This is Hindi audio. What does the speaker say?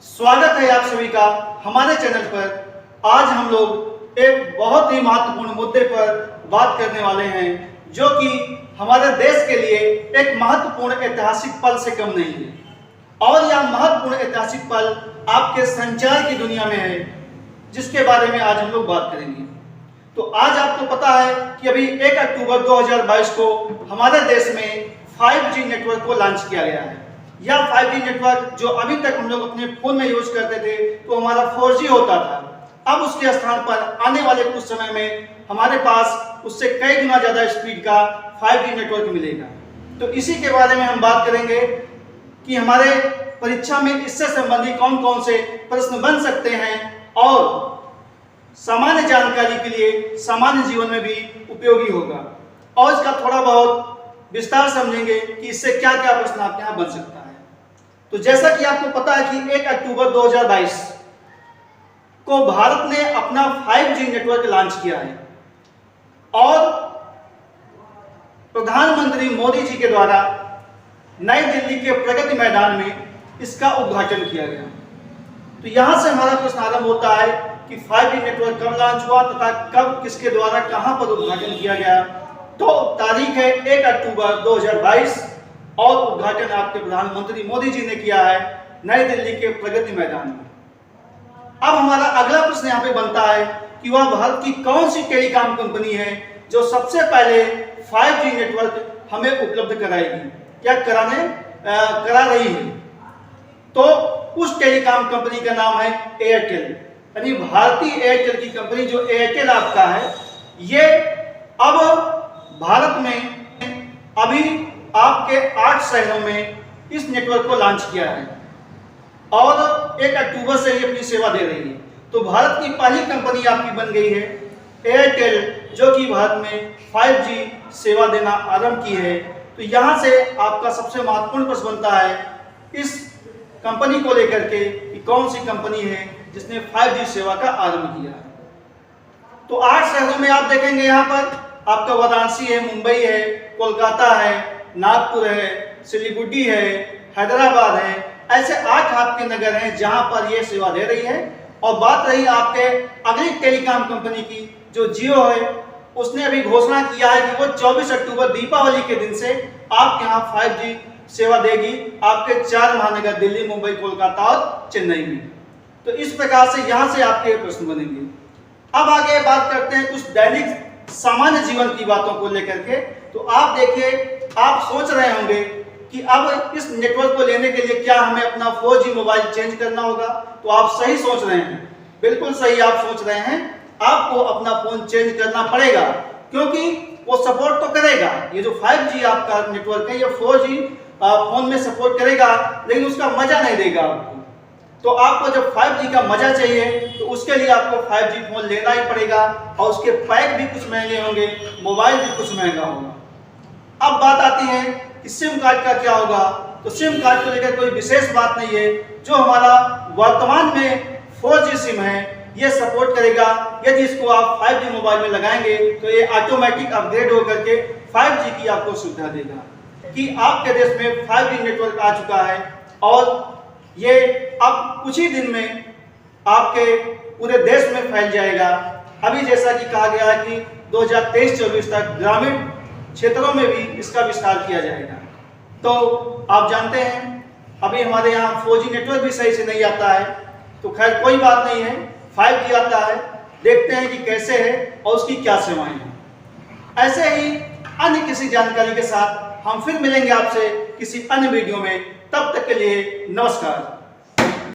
स्वागत है आप सभी का हमारे चैनल पर। आज हम लोग एक बहुत ही महत्वपूर्ण मुद्दे पर बात करने वाले हैं, जो कि हमारे देश के लिए एक महत्वपूर्ण ऐतिहासिक पल से कम नहीं है। और यह महत्वपूर्ण ऐतिहासिक पल आपके संचार की दुनिया में है, जिसके बारे में आज हम लोग बात करेंगे। तो आज आपको पता है कि अभी 1 अक्टूबर 2022 को हमारे देश में 5G नेटवर्क को लॉन्च किया गया है। यह 5G नेटवर्क जो अभी तक हम लोग अपने फोन में यूज करते थे तो हमारा 4G होता था, अब उसके स्थान पर आने वाले कुछ समय में हमारे पास उससे कई गुना ज्यादा स्पीड का 5G नेटवर्क मिलेगा। तो इसी के बारे में हम बात करेंगे कि हमारे परीक्षा में इससे संबंधित कौन कौन से प्रश्न बन सकते हैं और सामान्य जानकारी के लिए सामान्य जीवन में भी उपयोगी होगा। और इसका थोड़ा बहुत विस्तार समझेंगे कि इससे क्या क्या प्रश्न आपके यहाँ बन सकता है। तो जैसा कि आपको पता है कि 1 अक्टूबर 2022 को भारत ने अपना 5G नेटवर्क लॉन्च किया है और प्रधानमंत्री मोदी जी के द्वारा नई दिल्ली के प्रगति मैदान में इसका उद्घाटन किया गया। तो यहां से हमारा प्रश्न आरंभ होता है कि 5G नेटवर्क कब लॉन्च हुआ तथा कब किसके द्वारा कहां पर उद्घाटन किया गया। तो तारीख है 1 अक्टूबर 2022 और उद्घाटन आपके प्रधानमंत्री मोदी जी ने किया है नई दिल्ली के प्रगति मैदान में। अब हमारा अगला प्रश्न यहाँ पे बनता है कि वह भारत की कौन सी टेलीकॉम कंपनी है जो सबसे पहले 5G नेटवर्क हमें उपलब्ध कराएगी या करा रही है। तो उस टेलीकॉम कंपनी का नाम है एयरटेल, यानी भारतीय एयरटेल की कंपनी जो एयरटेल आपका है, ये अब भारत में अभी आपके 8 शहरों में इस नेटवर्क को लॉन्च किया है और 1 अक्टूबर से ये अपनी सेवा दे रही है। तो भारत की पहली कंपनी आपकी बन गई है एयरटेल, जो कि भारत में 5G सेवा देना आरंभ की है। तो यहाँ से आपका सबसे महत्वपूर्ण प्रश्न बनता है इस कंपनी को लेकर के कि कौन सी कंपनी है जिसने 5G सेवा का आरंभ किया है। तो 8 शहरों में आप देखेंगे, यहाँ पर आपका वाराणसी है, मुंबई है, कोलकाता है, नागपुर है, सिलीगुड़ी है, हैदराबाद है। ऐसे 8 आपके नगर हैं जहां पर यह सेवा दे रही है। और बात रही आपके अगली टेलीकॉम कंपनी की जो जियो है, उसने अभी घोषणा किया है कि वो 24 अक्टूबर दीपावली के दिन से आपके यहाँ 5G सेवा देगी आपके 4 महानगर दिल्ली, मुंबई, कोलकाता और चेन्नई में। तो इस प्रकार से यहाँ से आपके प्रश्न बनेंगे। अब आगे बात करते हैं कुछ दैनिक सामान्य जीवन की बातों को लेकर के। तो आप देखिए, आप सोच रहे होंगे कि अब इस नेटवर्क को लेने के लिए क्या हमें अपना 4G मोबाइल चेंज करना होगा। तो आप सही सोच रहे हैं, बिल्कुल सही आप सोच रहे हैं। आपको अपना फोन चेंज करना पड़ेगा क्योंकि वो सपोर्ट तो करेगा। ये जो 5G आपका नेटवर्क है, ये 4G फोन में सपोर्ट करेगा, लेकिन उसका मजा नहीं देगा आपको। तो आपको जब 5G का मजा चाहिए तो उसके लिए आपको 5G फोन लेना ही पड़ेगा और उसके पैक भी कुछ महंगे होंगे, मोबाइल भी कुछ महंगा होगा। अब बात आती है कि सिम कार्ड का क्या होगा। तो सिम कार्ड को लेकर कोई विशेष बात नहीं है। जो हमारा वर्तमान में 4G सिम है, ये सपोर्ट करेगा। यदि इसको आप 5G मोबाइल में लगाएंगे तो ये ऑटोमेटिक अपग्रेड होकर के 5G की आपको सुविधा देगा कि आपके देश में 5G नेटवर्क आ चुका है और ये अब कुछ ही दिन में आपके पूरे देश में फैल जाएगा। अभी जैसा कि कहा गया है कि 2023-24 तक ग्रामीण क्षेत्रों में भी इसका विस्तार किया जाएगा। तो आप जानते हैं अभी हमारे यहाँ 4G नेटवर्क भी सही से नहीं आता है। तो खैर कोई बात नहीं है, 5G आता है, देखते हैं कि कैसे है और उसकी क्या सेवाएं हैं। ऐसे ही अन्य किसी जानकारी के साथ हम फिर मिलेंगे आपसे किसी अन्य वीडियो में। तब तक के लिए नमस्कार।